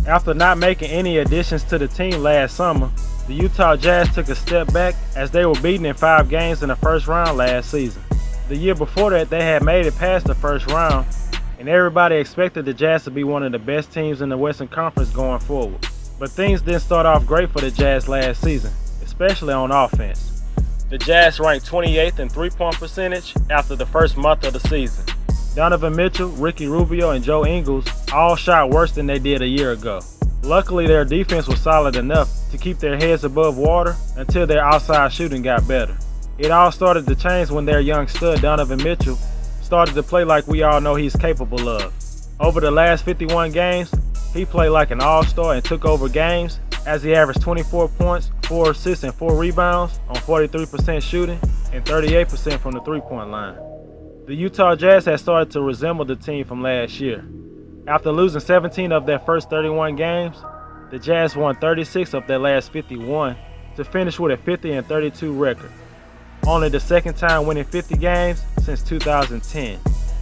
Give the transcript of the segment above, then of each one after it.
After not making any additions to the team last summer, the Utah Jazz took a step back as they were beaten in 5 games in the first round last season. The year before that, they had made it past the first round, and everybody expected the Jazz to be one of the best teams in the Western Conference going forward. But things didn't start off great for the Jazz last season, especially on offense. The Jazz ranked 28th in three-point percentage after the first month of the season. Donovan Mitchell, Ricky Rubio, and Joe Ingles all shot worse than they did a year ago. Luckily, their defense was solid enough to keep their heads above water until their outside shooting got better. It all started to change when their young stud Donovan Mitchell started to play like we all know he's capable of. Over the last 51 games, he played like an all-star and took over games as he averaged 24 points, 4 assists, and 4 rebounds on 43% shooting and 38% from the three-point line. The Utah Jazz had started to resemble the team from last year. After losing 17 of their first 31 games, the Jazz won 36 of their last 51 to finish with a 50-32 record. Only the second time winning 50 games since 2010.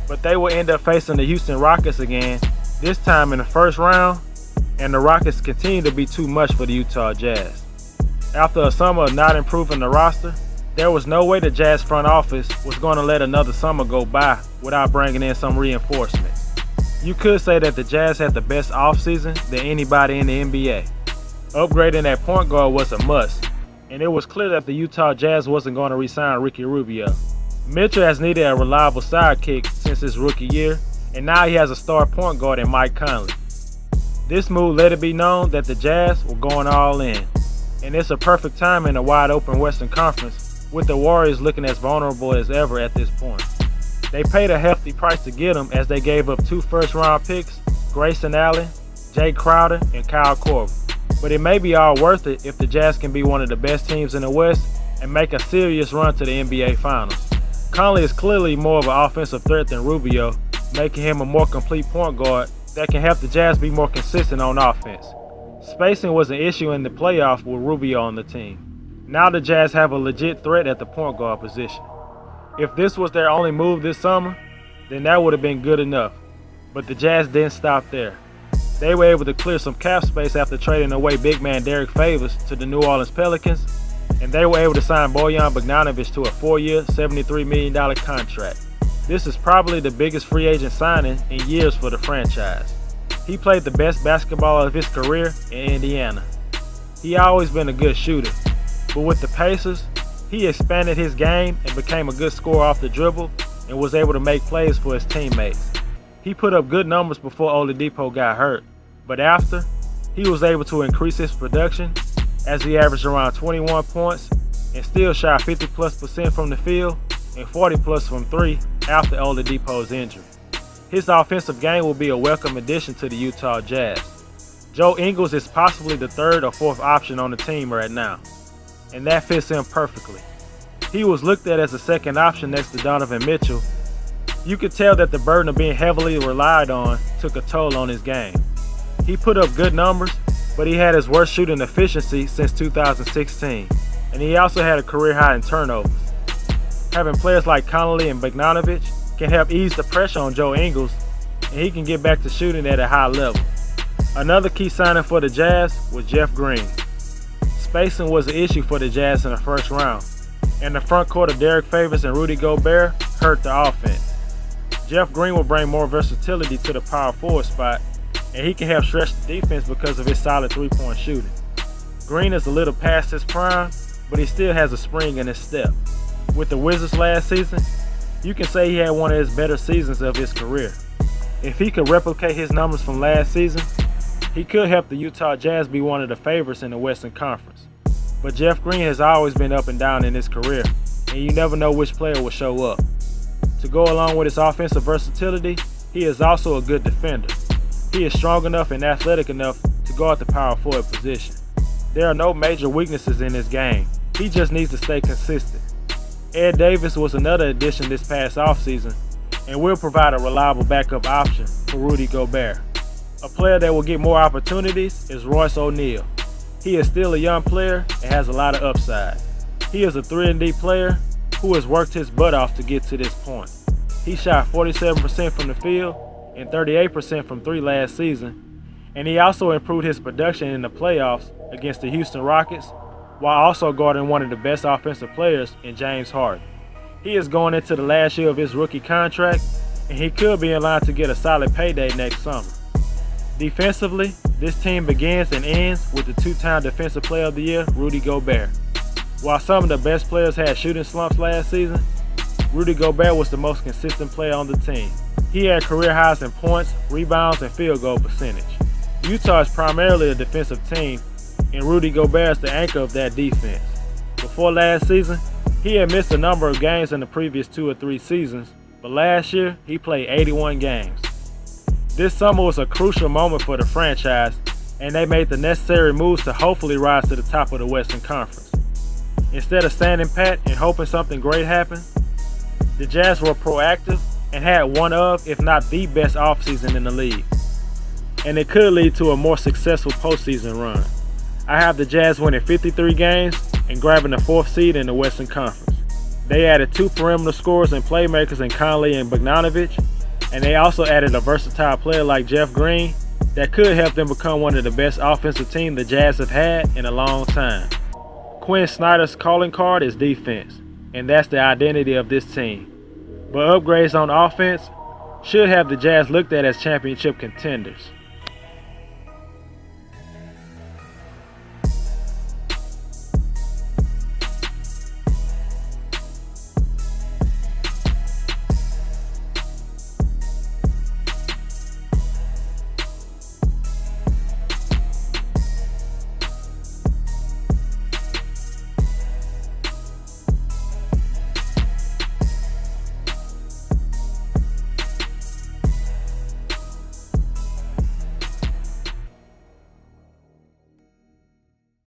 But they will end up facing the Houston Rockets again, this time in the first round, and the Rockets continue to be too much for the Utah Jazz. After a summer of not improving the roster, there was no way the Jazz front office was going to let another summer go by without bringing in some reinforcements. You could say that the Jazz had the best offseason than anybody in the NBA. Upgrading that point guard was a must, and it was clear that the Utah Jazz wasn't going to re-sign Ricky Rubio. Mitchell has needed a reliable sidekick since his rookie year, and now he has a star point guard in Mike Conley. This move let it be known that the Jazz were going all in, and it's a perfect time in a wide-open Western Conference with the Warriors looking as vulnerable as ever at this point. They paid a hefty price to get him as they gave up 2 first-round picks, Grayson Allen, Jay Crowder, and Kyle Korver. But it may be all worth it if the Jazz can be one of the best teams in the West and make a serious run to the NBA Finals. Conley is clearly more of an offensive threat than Rubio, making him a more complete point guard that can help the Jazz be more consistent on offense. Spacing was an issue in the playoffs with Rubio on the team. Now the Jazz have a legit threat at the point guard position. If this was their only move this summer, then that would have been good enough. But the Jazz didn't stop there. They were able to clear some cap space after trading away big man Derek Favors to the New Orleans Pelicans, and they were able to sign Bojan Bogdanovic to a 4-year, $73 million contract. This is probably the biggest free agent signing in years for the franchise. He played the best basketball of his career in Indiana. He always been a good shooter, but with the Pacers, he expanded his game and became a good scorer off the dribble and was able to make plays for his teammates. He put up good numbers before Oladipo got hurt, but after, he was able to increase his production as he averaged around 21 points and still shot 50+% from the field and 40+ from 3 after Oladipo's injury. His offensive game will be a welcome addition to the Utah Jazz. Joe Ingles is possibly the 3rd or 4th option on the team right now, and that fits him perfectly. He was looked at as a second option next to Donovan Mitchell. You could tell that the burden of being heavily relied on took a toll on his game. He put up good numbers, but he had his worst shooting efficiency since 2016, and he also had a career high in turnovers. Having players like Conley and Bogdanovic can help ease the pressure on Joe Ingles, and he can get back to shooting at a high level. Another key signing for the Jazz was Jeff Green. Spacing was an issue for the Jazz in the first round, and the front court of Derek Favors and Rudy Gobert hurt the offense. Jeff Green will bring more versatility to the power forward spot, and he can help stretch the defense because of his solid three-point shooting. Green is a little past his prime, but he still has a spring in his step. With the Wizards last season, you can say he had one of his better seasons of his career. If he could replicate his numbers from last season, he could help the Utah Jazz be one of the favorites in the Western Conference. But Jeff Green has always been up and down in his career, and you never know which player will show up. To go along with his offensive versatility, he is also a good defender. He is strong enough and athletic enough to guard the power forward position. There are no major weaknesses in his game. He just needs to stay consistent. Ed Davis was another addition this past offseason and will provide a reliable backup option for Rudy Gobert. A player that will get more opportunities is Royce O'Neal. He is still a young player and has a lot of upside. He is a 3-and-D player who has worked his butt off to get to this point. He shot 47% from the field and 38% from 3 last season, and he also improved his production in the playoffs against the Houston Rockets, while also guarding one of the best offensive players in James Harden. He is going into the last year of his rookie contract, and he could be in line to get a solid payday next summer. Defensively, this team begins and ends with the two-time Defensive Player of the Year, Rudy Gobert. While some of the best players had shooting slumps last season, Rudy Gobert was the most consistent player on the team. He had career highs in points, rebounds, and field goal percentage. Utah is primarily a defensive team, and Rudy Gobert is the anchor of that defense. Before last season, he had missed a number of games in the previous 2 or 3 seasons, but last year he played 81 games. This summer was a crucial moment for the franchise, and they made the necessary moves to hopefully rise to the top of the Western Conference. Instead of standing pat and hoping something great happened, the Jazz were proactive and had one of, if not the best offseason in the league. And it could lead to a more successful postseason run. I have the Jazz winning 53 games and grabbing the 4th seed in the Western Conference. They added 2 perimeter scorers and playmakers in Conley and Bogdanovic, and they also added a versatile player like Jeff Green that could help them become one of the best offensive teams the Jazz have had in a long time. Quinn Snyder's calling card is defense, and that's the identity of this team. But upgrades on offense should have the Jazz looked at as championship contenders.